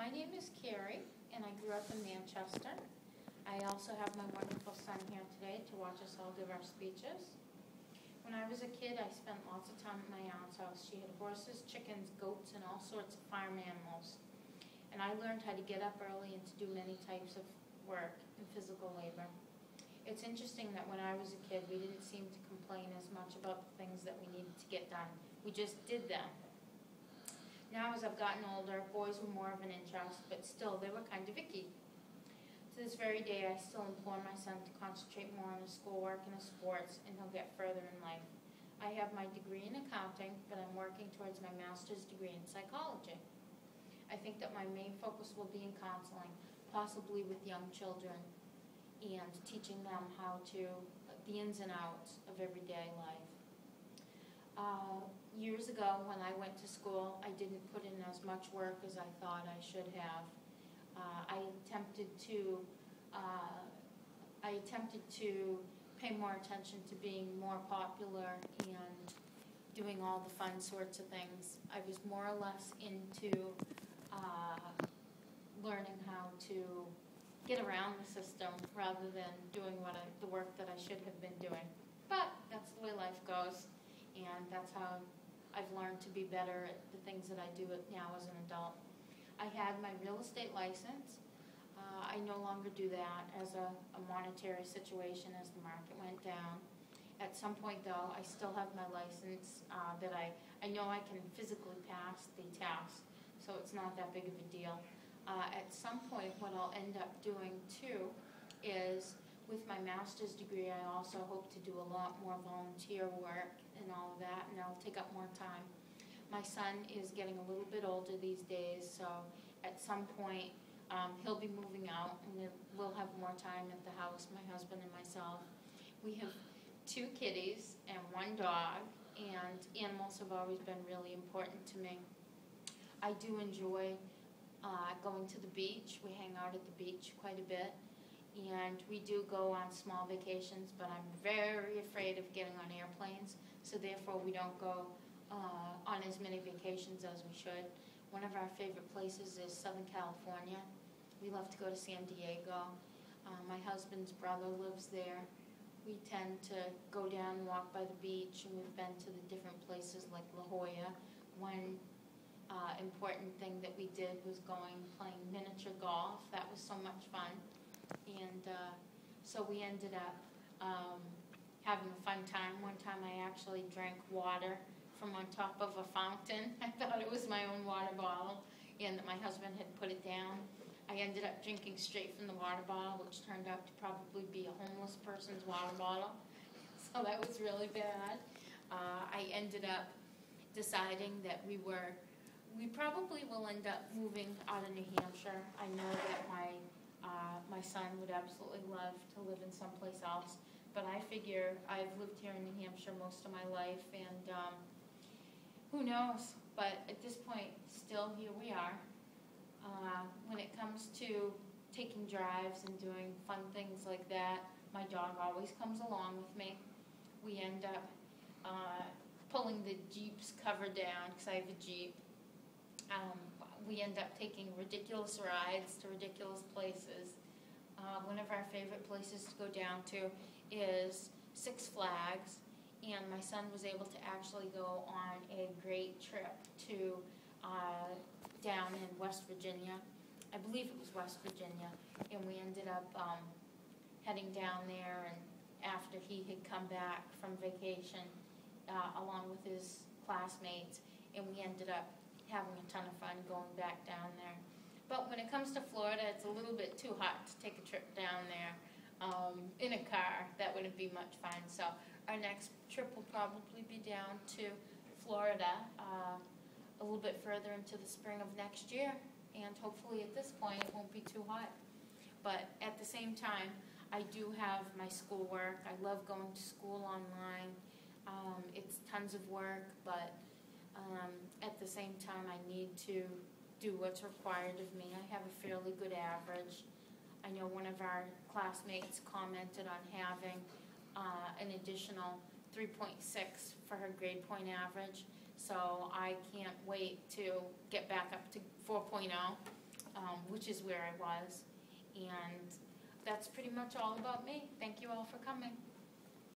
My name is Carrie, and I grew up in Manchester. I also have my wonderful son here today to watch us all give our speeches. When I was a kid, I spent lots of time at my aunt's house. She had horses, chickens, goats, and all sorts of farm animals. And I learned how to get up early and to do many types of work and physical labor. It's interesting that when I was a kid, we didn't seem to complain as much about the things that we needed to get done. We just did them. Now, as I've gotten older, boys were more of an interest, but still, they were kind of icky. To this very day, I still implore my son to concentrate more on his schoolwork and his sports, and he'll get further in life. I have my degree in accounting, but I'm working towards my master's degree in psychology. I think that my main focus will be in counseling, possibly with young children, and teaching them how to, the ins and outs of everyday life. Years ago, when I went to school, I didn't put in as much work as I thought I should have. I attempted to pay more attention to being more popular and doing all the fun sorts of things. I was more or less into learning how to get around the system rather than doing the work that I should have been doing. But that's the way life goes, and that's how I've learned to be better at the things that I do now as an adult. I had my real estate license. I no longer do that as a monetary situation as the market went down. At some point, though, I still have my license that I know I can physically pass the test, so it's not that big of a deal. At some point, what I'll end up doing, too, is with my master's degree, I also hope to do a lot more volunteer work and all of that, and I'll take up more time. My son is getting a little bit older these days, so at some point he'll be moving out, and we'll have more time at the house, my husband and myself. We have 2 kitties and 1 dog, and animals have always been really important to me. I do enjoy going to the beach. We hang out at the beach quite a bit. And we do go on small vacations, but I'm very afraid of getting on airplanes, so therefore we don't go on as many vacations as we should. One of our favorite places is Southern California. We love to go to San Diego. My husband's brother lives there. We tend to go down and walk by the beach, and we've been to the different places like La Jolla. One important thing that we did was playing miniature golf. That was so much fun. And so we ended up having a fun time. One time I actually drank water from on top of a fountain. I thought it was my own water bottle, and that my husband had put it down. I ended up drinking straight from the water bottle, which turned out to probably be a homeless person's water bottle. So that was really bad. I ended up deciding that we probably will end up moving out of New Hampshire. I know that my son would absolutely love to live in someplace else, but I figure I've lived here in New Hampshire most of my life, and who knows, but at this point, still here we are. When it comes to taking drives and doing fun things like that, my dog always comes along with me. We end up pulling the Jeep's cover down, because I have a Jeep. We end up taking ridiculous rides to ridiculous places. One of our favorite places to go down to is Six Flags, and my son was able to actually go on a great trip to down in West Virginia. I believe it was West Virginia, and we ended up heading down there, and after he had come back from vacation along with his classmates, and we ended up having a ton of fun going back down there. But when it comes to Florida, it's a little bit too hot to take a trip down there in a car. That wouldn't be much fun. So our next trip will probably be down to Florida a little bit further into the spring of next year. And hopefully at this point it won't be too hot. But at the same time, I do have my schoolwork. I love going to school online. It's tons of work, but at the same time, I need to do what's required of me. I have a fairly good average. I know one of our classmates commented on having an additional 3.6 for her grade point average, so I can't wait to get back up to 4.0. which is where I was. And that's pretty much all about me. Thank you all for coming.